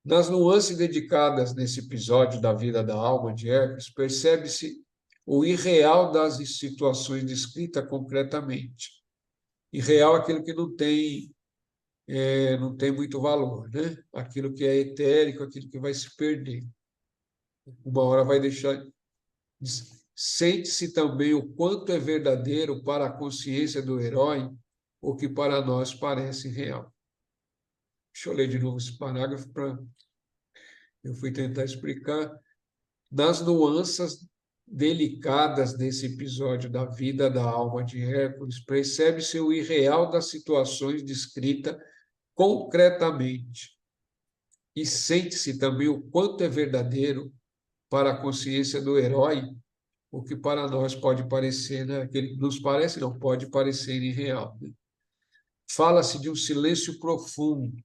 Nas nuances dedicadas nesse episódio da vida da alma de Hércules, percebe-se o irreal das situações descritas concretamente. Irreal é aquilo que não tem muito valor, né? Aquilo que é etérico, aquilo que vai se perder. Uma hora vai deixar. Sente-se também o quanto é verdadeiro para a consciência do herói o que para nós parece real. Deixa eu ler de novo esse parágrafo para eu fui tentar explicar. Das nuances delicadas desse episódio da vida da alma de Hércules, percebe-se o irreal das situações descritas concretamente e sente-se também o quanto é verdadeiro para a consciência do herói o que para nós pode parecer, né? Aquele nos parece, não pode parecer irreal, né? Fala-se de um silêncio profundo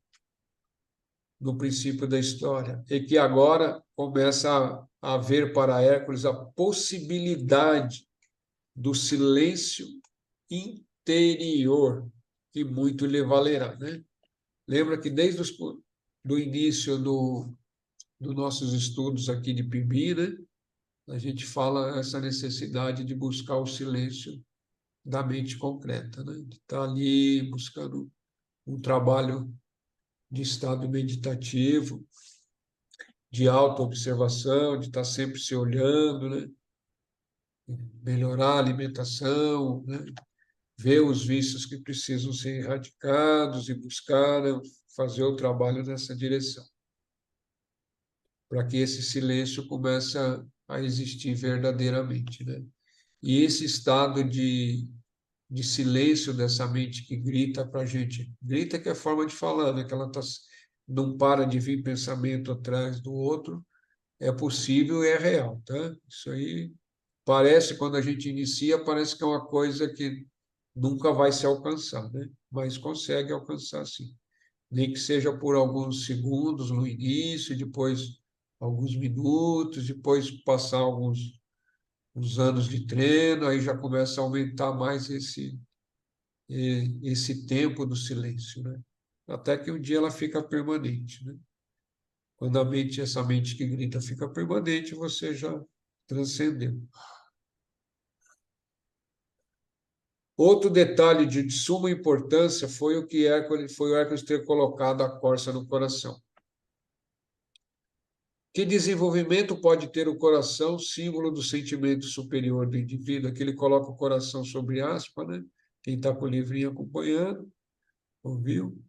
no princípio da história, e que agora começa a haver para Hércules a possibilidade do silêncio interior, que muito lhe valerá, né? Lembra que desde do início dos nossos estudos aqui de Pibi, né, a gente fala essa necessidade de buscar o silêncio da mente concreta, né? De estar ali buscando um trabalho de estado meditativo, de autoobservação, de estar sempre se olhando, né? Melhorar a alimentação, né? Ver os vícios que precisam ser erradicados e buscar, né, fazer o trabalho nessa direção, para que esse silêncio comece a existir verdadeiramente, né? E esse estado de silêncio dessa mente que grita para a gente, grita que é forma de falar, né? Que ela não para de vir pensamento atrás do outro, é possível e é real, tá? Isso aí parece, quando a gente inicia, parece que é uma coisa que nunca vai se alcançar, né? Mas consegue alcançar sim. Nem que seja por alguns segundos no início, depois alguns minutos, depois passar alguns uns anos de treino, aí já começa a aumentar mais esse tempo do silêncio, né? Até que um dia ela fica permanente, né? Quando essa mente que grita fica permanente, você já transcendeu. Outro detalhe de suma importância foi o Hércules ter colocado a corça no coração. Que desenvolvimento pode ter o coração, símbolo do sentimento superior do indivíduo? Aqui ele coloca o coração sobre aspa, né? Quem está com o livrinho acompanhando, ouviu?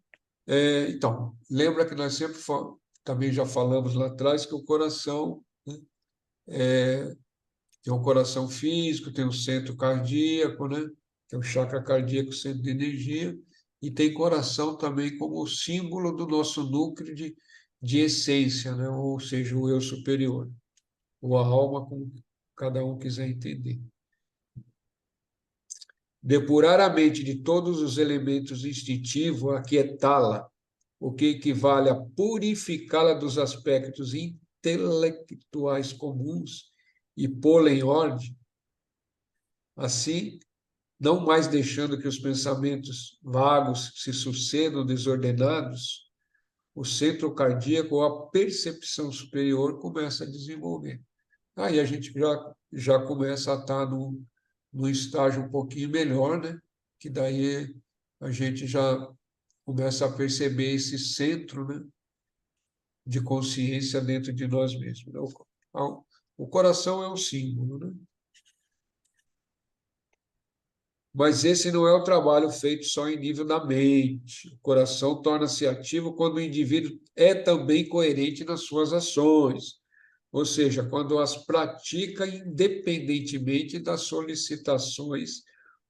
Então, lembra que nós sempre também já falamos lá atrás que o coração, né, tem um coração físico, tem um centro cardíaco, né? Tem o chakra cardíaco, centro de energia, e tem coração também como símbolo do nosso núcleo de essência, né? Ou seja, o eu superior, ou a alma, como cada um quiser entender. Depurar a mente de todos os elementos instintivos, aquietá-la, o que equivale a purificá-la dos aspectos intelectuais comuns e pô-la em ordem, assim, não mais deixando que os pensamentos vagos se sucedam desordenados, o centro cardíaco ou a percepção superior começa a desenvolver. Aí a gente já começa a estar num estágio um pouquinho melhor, né? Que daí a gente já começa a perceber esse centro, né, de consciência dentro de nós mesmos. O coração é um símbolo, né? Mas esse não é o trabalho feito só em nível da mente. O coração torna-se ativo quando o indivíduo é também coerente nas suas ações, ou seja, quando as pratica independentemente das solicitações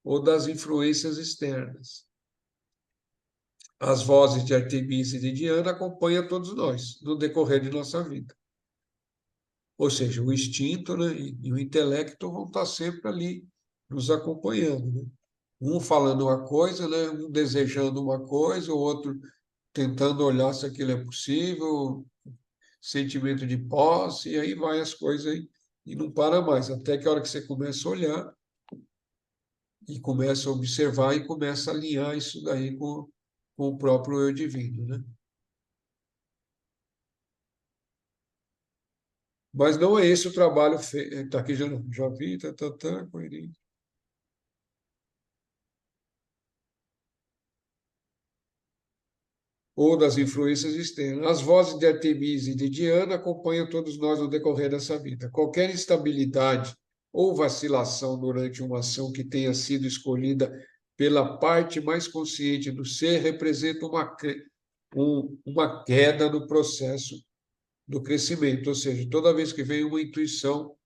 ou das influências externas. As vozes de Artemisa e de Diana acompanham todos nós no decorrer de nossa vida. Ou seja, o instinto, né, e o intelecto vão estar sempre ali nos acompanhando, né? Um falando uma coisa, né, um desejando uma coisa, o outro tentando olhar se aquilo é possível, sentimento de posse, e aí vai as coisas e não para mais, até que a hora que você começa a olhar e começa a observar e começa a alinhar isso daí com o próprio eu divino, né? Mas não é esse o trabalho feito. Está aqui, já vi, coerente. Ou das influências externas. As vozes de Artemisa e de Diana acompanham todos nós no decorrer dessa vida. Qualquer instabilidade ou vacilação durante uma ação que tenha sido escolhida pela parte mais consciente do ser representa uma queda no processo do crescimento. Ou seja, toda vez que vem uma intuição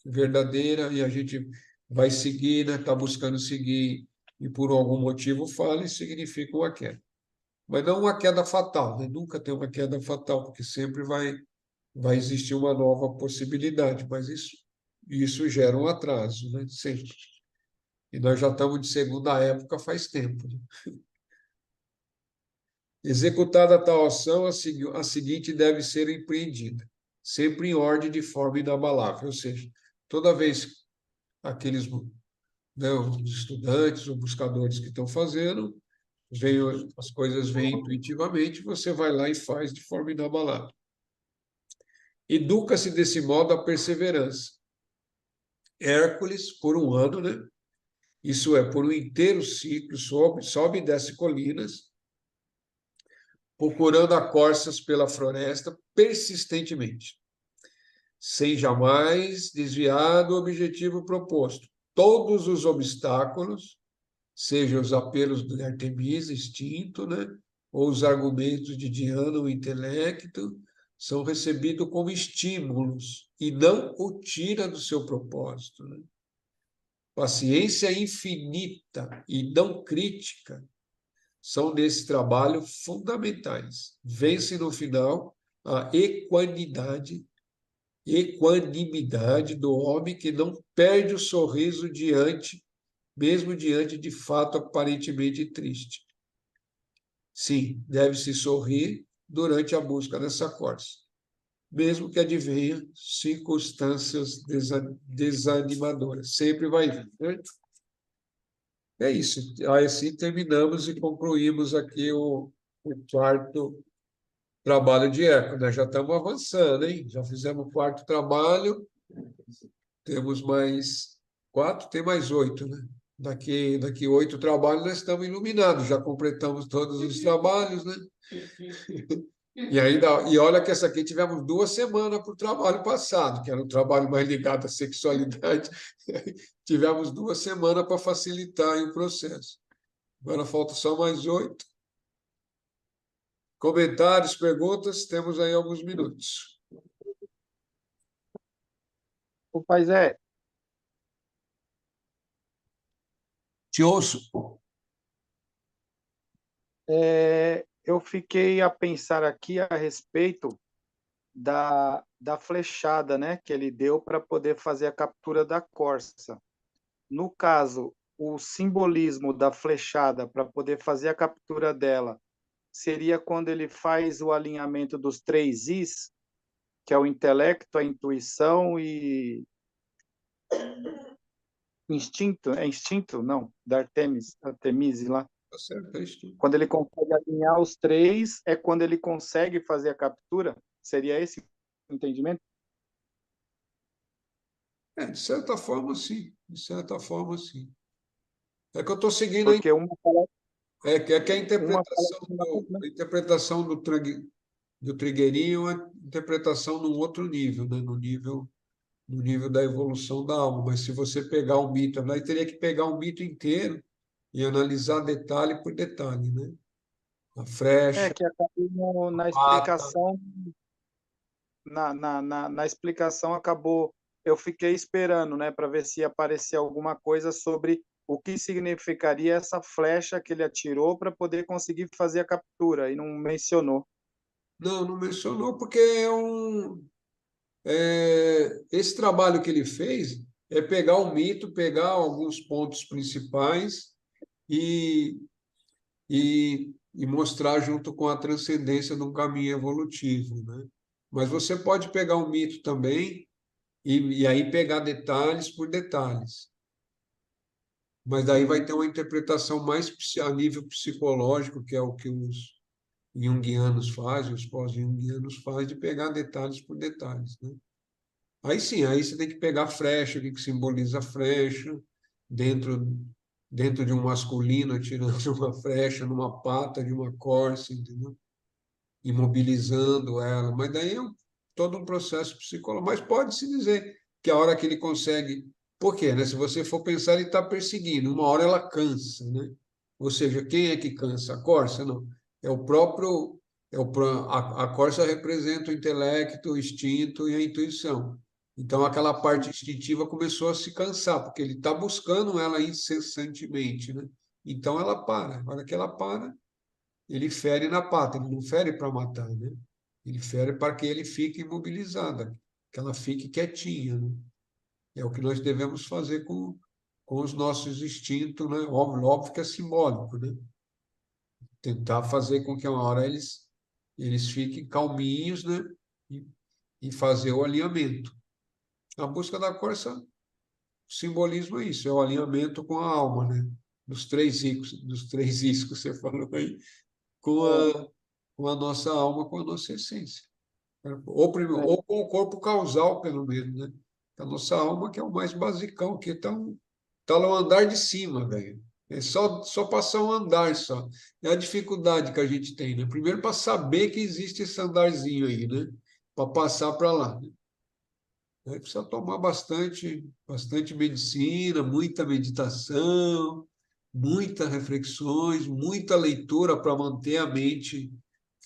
verdadeira e a gente vai seguir, né, está buscando seguir e por algum motivo falha, significa uma queda. Mas não uma queda fatal, né? Nunca tem uma queda fatal, porque sempre vai existir uma nova possibilidade, mas isso gera um atraso, né? Sempre. E nós já estamos de segunda época faz tempo, né? Executada tal ação, a seguinte deve ser empreendida, sempre em ordem de forma inabalável, ou seja, toda vez aqueles, né, os estudantes ou buscadores que estão fazendo, as coisas vêm intuitivamente, você vai lá e faz de forma inabalável. Educa-se desse modo a perseverança. Hércules, por um ano, né? Isso é, por um inteiro ciclo, sobe e desce colinas, procurando a corças pela floresta persistentemente, sem jamais desviar do objetivo proposto. Todos os obstáculos, sejam os apelos de Artemisa, instinto, né? Ou os argumentos de Diana, o intelecto, são recebidos como estímulos e não o tira do seu propósito, né? Paciência infinita e não crítica são nesse trabalho fundamentais. Vence no final a equanimidade do homem que não perde o sorriso mesmo diante de fato aparentemente triste. Sim, deve-se sorrir durante a busca dessa corça, mesmo que advenha circunstâncias desanimadoras. Sempre vai vir, né? É isso. Assim terminamos e concluímos aqui o quarto trabalho de Eco, né? Já estamos avançando, hein? Já fizemos o quarto trabalho, temos mais 4, tem mais 8, né? Daqui 8 trabalhos nós estamos iluminados, já completamos todos os trabalhos, né? E olha que essa aqui tivemos 2 semanas para o trabalho passado, que era um trabalho mais ligado à sexualidade. Tivemos 2 semanas para facilitar aí o processo. Agora falta só mais 8. Comentários, perguntas, temos aí alguns minutos. O Paisé, Te ouço. eu fiquei a pensar aqui a respeito da flechada, né, que ele deu para poder fazer a captura da corça. No caso, o simbolismo da flechada para poder fazer a captura dela seria quando ele faz o alinhamento dos 3 Is, que é o intelecto, a intuição e instinto. É instinto? Não, da Artemise lá. Tá certo, é isso. Quando ele consegue alinhar os 3, é quando ele consegue fazer a captura? Seria esse o entendimento? De certa forma, sim. De certa forma, sim. É que eu estou seguindo aí. Porque uma fala, É que a uma fala interpretação de uma coisa, né? do trigueirinho é uma interpretação num outro nível, né? No nível da evolução da alma. Mas se você pegar o mito, aí teria que pegar o mito inteiro e analisar detalhe por detalhe, né? A É frecha, que acabou a na pata. explicação, na explicação acabou, eu fiquei esperando, né, para ver se aparecia alguma coisa sobre o que significaria essa flecha que ele atirou para poder conseguir fazer a captura, e não mencionou. Não, não mencionou, porque esse trabalho que ele fez é pegar o mito, pegar alguns pontos principais e, e mostrar junto com a transcendência de um caminho evolutivo, né? Mas você pode pegar o mito também e aí pegar detalhes por detalhes. Mas daí vai ter uma interpretação mais a nível psicológico, que é o que os junguianos fazem, os pós-junguianos fazem, de pegar detalhes por detalhes, né? Aí sim, aí você tem que pegar a frecha, o que simboliza a frecha, dentro, dentro de um masculino atirando uma frecha numa pata de uma corça, entendeu? Imobilizando ela. Mas daí é todo um processo psicológico. Mas pode-se dizer que a hora que ele consegue. Por quê, né? Se você for pensar, ele está perseguindo. Uma hora ela cansa, né? Ou seja, quem é que cansa? A corça? Não. É o próprio. A corça representa o intelecto, o instinto e a intuição. Então, aquela parte instintiva começou a se cansar, porque ele está buscando ela incessantemente, né? Então, ela para. A hora que ela para, ele fere na pata, ele não fere para matar, né? Ele fere para que ele fique imobilizada, que ela fique quietinha, né? É o que nós devemos fazer com os nossos instintos, né? Óbvio, óbvio que é simbólico, né? Tentar fazer com que uma hora eles fiquem calminhos, né? E, e fazer o alinhamento. A busca da corça, o simbolismo é isso, é o alinhamento com a alma, né? Dos três iscos que você falou aí, com a nossa alma, com a nossa essência. Ou com o corpo causal, pelo menos, né? A nossa alma, que é o mais basicão, que está no andar de cima, velho. É só passar um andar só. É a dificuldade que a gente tem, né? Primeiro para saber que existe esse andarzinho aí, né? Para passar para lá. Aí precisa tomar bastante medicina, muita meditação, muitas reflexões, muita leitura para manter a mente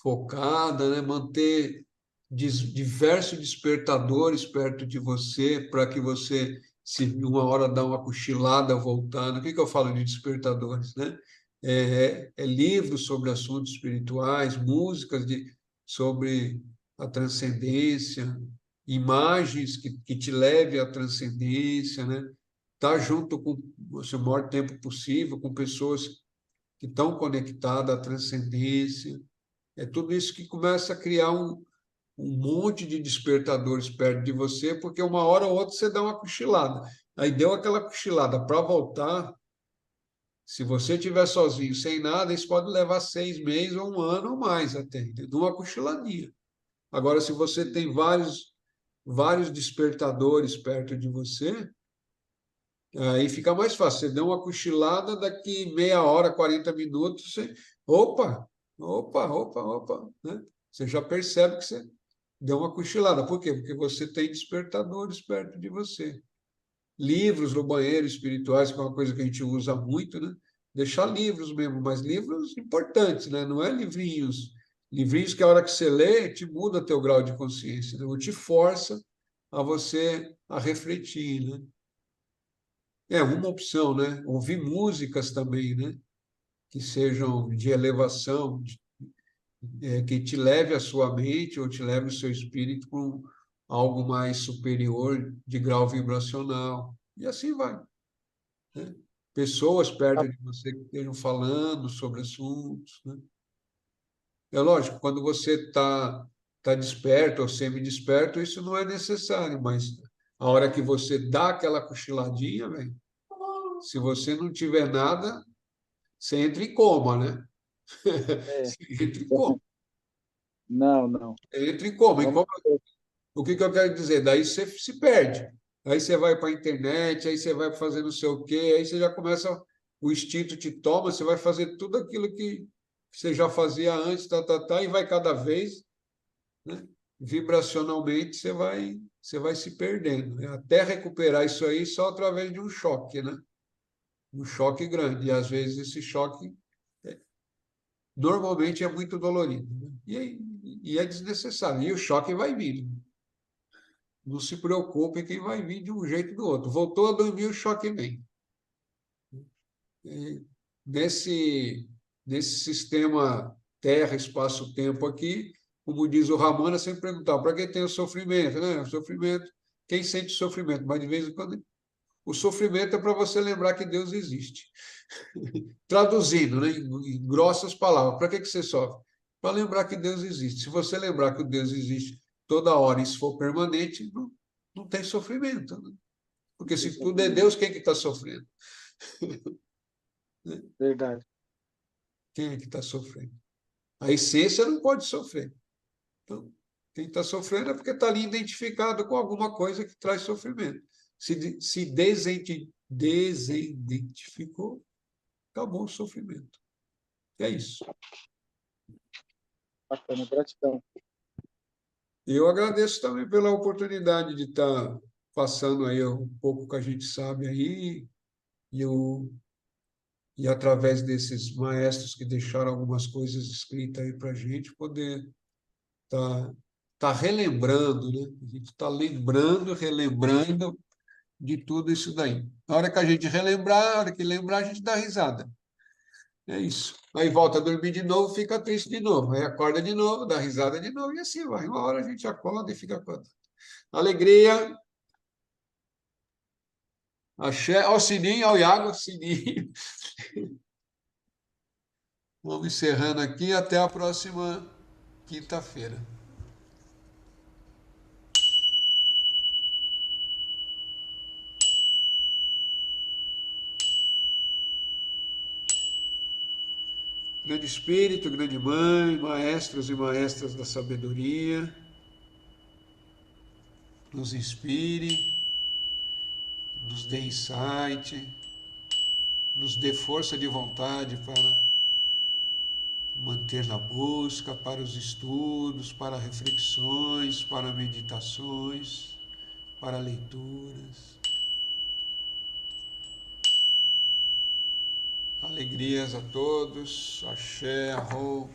focada, né? Manter diversos despertadores perto de você, para que você, se uma hora dá uma cochilada voltando. O que eu falo de despertadores, né? É livros sobre assuntos espirituais, músicas sobre a transcendência, imagens que te leve à transcendência, né? Estar junto com o maior tempo possível com pessoas que estão conectadas à transcendência. É tudo isso que começa a criar um monte de despertadores perto de você, porque uma hora ou outra você dá uma cochilada. Aí deu aquela cochilada para voltar. Se você estiver sozinho, sem nada, isso pode levar 6 meses ou um ano ou mais até, de uma cochiladinha. Agora, se você tem vários despertadores perto de você, aí fica mais fácil. Você deu uma cochilada, daqui meia hora, 40 minutos, você. Opa, opa, opa, opa, né? Você já percebe que você deu uma cochilada. Por quê? Porque você tem despertadores perto de você. Livros no banheiro espirituais, que é uma coisa que a gente usa muito, né? Deixar livros mesmo, mas livros importantes, né? Não é livrinhos. Livrinhos que a hora que você lê, te muda teu grau de consciência, né? Ou te força a você a refletir, né? É uma opção, né? Ouvir músicas também, né? Que sejam de elevação, que te leve a sua mente ou te leve o seu espírito para algo mais superior de grau vibracional. E assim vai, né? Pessoas perto de você que estejam falando sobre assuntos, né? É lógico, quando você tá desperto ou semi-desperto, isso não é necessário, mas a hora que você dá aquela cochiladinha, velho, se você não tiver nada, você entra em coma, né? É, Você entra em coma. não, não. Entra em coma. Vamos ver. O que eu quero dizer? Daí você se perde. Aí você vai para a internet, aí você vai fazer não sei o quê, aí você já começa, o instinto te toma, você vai fazer tudo aquilo que você já fazia antes, e vai cada vez, né? Vibracionalmente você vai se perdendo, né? Até recuperar isso aí só através de um choque, né? Um choque grande. E às vezes esse choque normalmente é muito dolorido, né? E é desnecessário. E o choque vai vir. Não se preocupe que vai vir de um jeito ou do outro. Voltou a dormir, o choque vem. E nesse sistema Terra, Espaço-Tempo aqui, como diz o Ramana, sempre perguntava, para que tem o sofrimento? Né? O sofrimento, quem sente sofrimento? Mas de vez em quando, o sofrimento é para você lembrar que Deus existe. Traduzindo, né, em grossas palavras, para que você sofre? Para lembrar que Deus existe. Se você lembrar que Deus existe toda hora e isso for permanente, não tem sofrimento, né? Porque se tudo é Deus, quem é que está sofrendo? Né? Verdade. Quem é que está sofrendo? A essência não pode sofrer. Então, quem está sofrendo é porque está ali identificado com alguma coisa que traz sofrimento. Se desidentificou, acabou o sofrimento. É isso. Bacana, gratidão. Eu agradeço também pela oportunidade de estar passando aí um pouco que a gente sabe aí, e, e através desses maestros que deixaram algumas coisas escritas aí para a gente, poder estar relembrando, né? A gente está lembrando, relembrando de tudo isso daí. Na hora que a gente relembrar, a hora que lembrar, a gente dá risada. É isso. Aí volta a dormir de novo, fica triste de novo. Aí acorda de novo, dá risada de novo, e assim vai. Uma hora a gente acorda e fica contente. Alegria. Axé, ao sininho, ao Iago, sininho. Vamos encerrando aqui, até a próxima quinta-feira. Grande Espírito, grande Mãe, maestros e maestras da sabedoria, nos inspire, nos dê insight, nos dê força de vontade para manter na busca, para os estudos, para reflexões, para meditações, para leituras. Alegrias a todos, axé, arro.